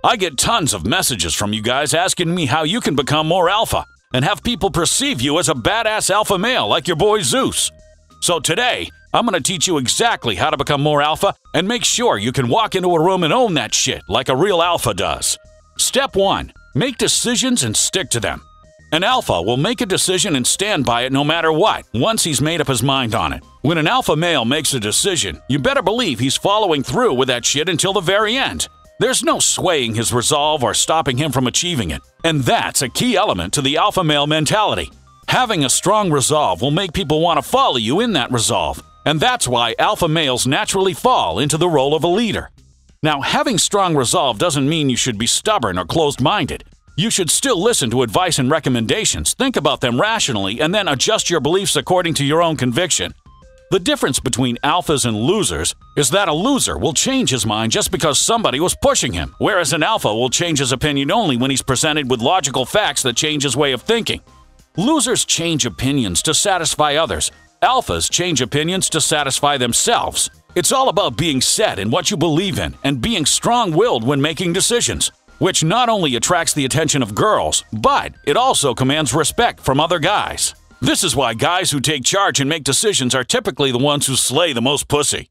I get tons of messages from you guys asking me how you can become more alpha and have people perceive you as a badass alpha male like your boy Zeus. So today, I'm going to teach you exactly how to become more alpha and make sure you can walk into a room and own that shit like a real alpha does. Step 1. Make decisions and stick to them. An alpha will make a decision and stand by it no matter what, once he's made up his mind on it. When an alpha male makes a decision, you better believe he's following through with that shit until the very end. There's no swaying his resolve or stopping him from achieving it. And that's a key element to the alpha male mentality. Having a strong resolve will make people want to follow you in that resolve. And that's why alpha males naturally fall into the role of a leader. Now, having strong resolve doesn't mean you should be stubborn or closed-minded. You should still listen to advice and recommendations, think about them rationally, and then adjust your beliefs according to your own conviction. The difference between alphas and losers is that a loser will change his mind just because somebody was pushing him, whereas an alpha will change his opinion only when he's presented with logical facts that change his way of thinking. Losers change opinions to satisfy others. Alphas change opinions to satisfy themselves. It's all about being set in what you believe in and being strong-willed when making decisions, which not only attracts the attention of girls, but it also commands respect from other guys. This is why guys who take charge and make decisions are typically the ones who slay the most pussy.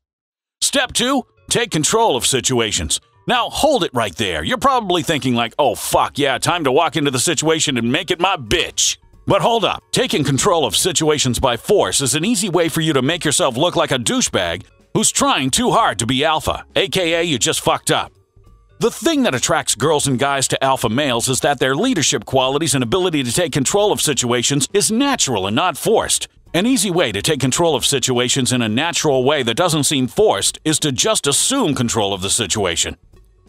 Step 2. Take control of situations. Now, hold it right there. You're probably thinking like, oh fuck yeah, time to walk into the situation and make it my bitch. But hold up. Taking control of situations by force is an easy way for you to make yourself look like a douchebag who's trying too hard to be alpha, aka you just fucked up. The thing that attracts girls and guys to alpha males is that their leadership qualities and ability to take control of situations is natural and not forced. An easy way to take control of situations in a natural way that doesn't seem forced is to just assume control of the situation.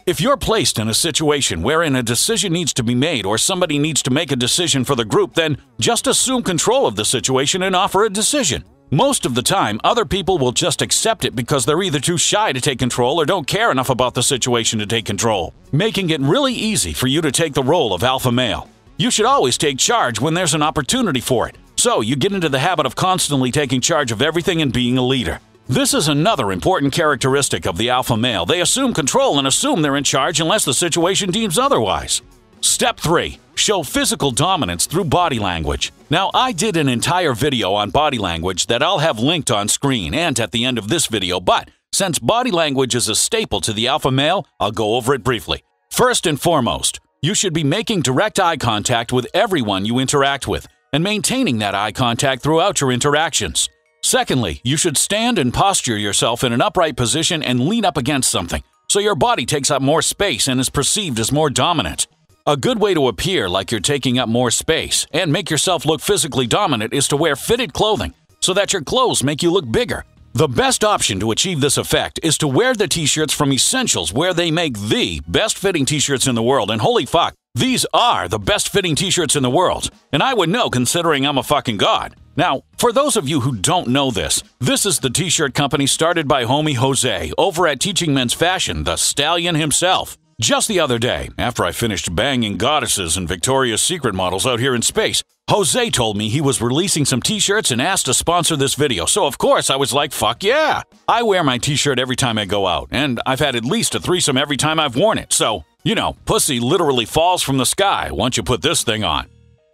If you're placed in a situation wherein a decision needs to be made or somebody needs to make a decision for the group, then just assume control of the situation and offer a decision. Most of the time, other people will just accept it because they're either too shy to take control or don't care enough about the situation to take control, making it really easy for you to take the role of alpha male. You should always take charge when there's an opportunity for it, so you get into the habit of constantly taking charge of everything and being a leader. This is another important characteristic of the alpha male. They assume control and assume they're in charge unless the situation deems otherwise. Step 3. Show physical dominance through body language. Now, I did an entire video on body language that I'll have linked on screen and at the end of this video, but since body language is a staple to the alpha male, I'll go over it briefly. First and foremost, you should be making direct eye contact with everyone you interact with and maintaining that eye contact throughout your interactions. Secondly, you should stand and posture yourself in an upright position and lean up against something, so your body takes up more space and is perceived as more dominant. A good way to appear like you're taking up more space and make yourself look physically dominant is to wear fitted clothing so that your clothes make you look bigger. The best option to achieve this effect is to wear the t-shirts from Essentials, where they make the best fitting t-shirts in the world, and holy fuck, these are the best fitting t-shirts in the world, and I would know considering I'm a fucking god. Now, for those of you who don't know this is the t-shirt company started by homie Jose over at Teaching Men's Fashion, the stallion himself. Just the other day, after I finished banging goddesses and Victoria's Secret models out here in space, Jose told me he was releasing some t-shirts and asked to sponsor this video, so of course I was like, fuck yeah! I wear my t-shirt every time I go out, and I've had at least a threesome every time I've worn it, so, you know, pussy literally falls from the sky once you put this thing on.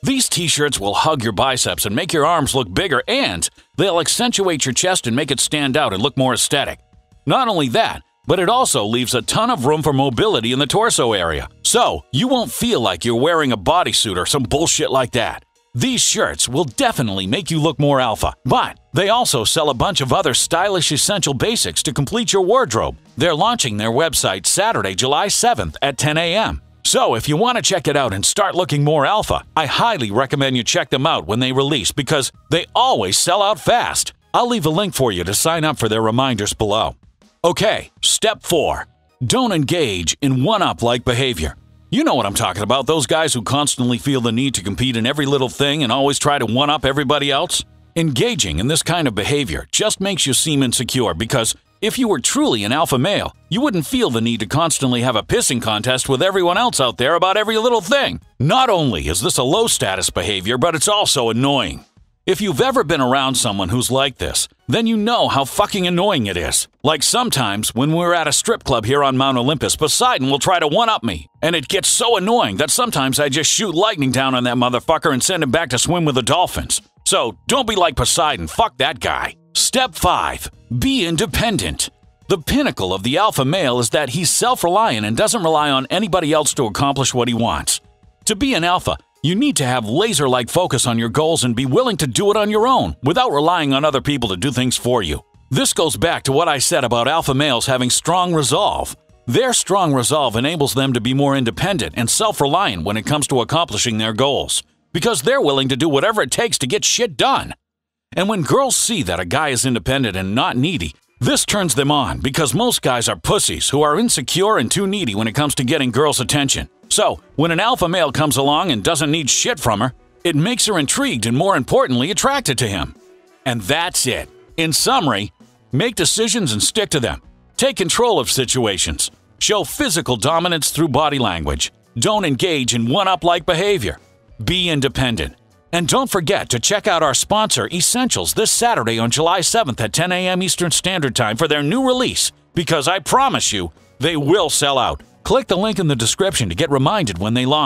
These t-shirts will hug your biceps and make your arms look bigger, and they'll accentuate your chest and make it stand out and look more aesthetic. Not only that, but it also leaves a ton of room for mobility in the torso area, so you won't feel like you're wearing a bodysuit or some bullshit like that. These shirts will definitely make you look more alpha, but they also sell a bunch of other stylish essential basics to complete your wardrobe. They're launching their website Saturday, July 7th at 10 a.m. So if you want to check it out and start looking more alpha, I highly recommend you check them out when they release because they always sell out fast. I'll leave a link for you to sign up for their reminders below. Okay, step 4. Don't engage in one-up-like behavior. You know what I'm talking about, those guys who constantly feel the need to compete in every little thing and always try to one-up everybody else? Engaging in this kind of behavior just makes you seem insecure because if you were truly an alpha male, you wouldn't feel the need to constantly have a pissing contest with everyone else out there about every little thing. Not only is this a low-status behavior, but it's also annoying. If you've ever been around someone who's like this, then you know how fucking annoying it is. Like sometimes when we're at a strip club here on Mount Olympus, Poseidon will try to one-up me, and it gets so annoying that sometimes I just shoot lightning down on that motherfucker and send him back to swim with the dolphins. So don't be like Poseidon, fuck that guy. Step 5. Be independent. The pinnacle of the alpha male is that he's self-reliant and doesn't rely on anybody else to accomplish what he wants. To be an alpha, you need to have laser-like focus on your goals and be willing to do it on your own without relying on other people to do things for you. This goes back to what I said about alpha males having strong resolve. Their strong resolve enables them to be more independent and self-reliant when it comes to accomplishing their goals, because they're willing to do whatever it takes to get shit done. And when girls see that a guy is independent and not needy, this turns them on because most guys are pussies who are insecure and too needy when it comes to getting girls' attention. So, when an alpha male comes along and doesn't need shit from her, it makes her intrigued and, more importantly, attracted to him. And that's it. In summary, make decisions and stick to them. Take control of situations. Show physical dominance through body language. Don't engage in one-up-like behavior. Be independent. And don't forget to check out our sponsor, Essentials, this Saturday on July 7th at 10 a.m. Eastern Standard Time for their new release, because I promise you, they will sell out. Click the link in the description to get reminded when they launch.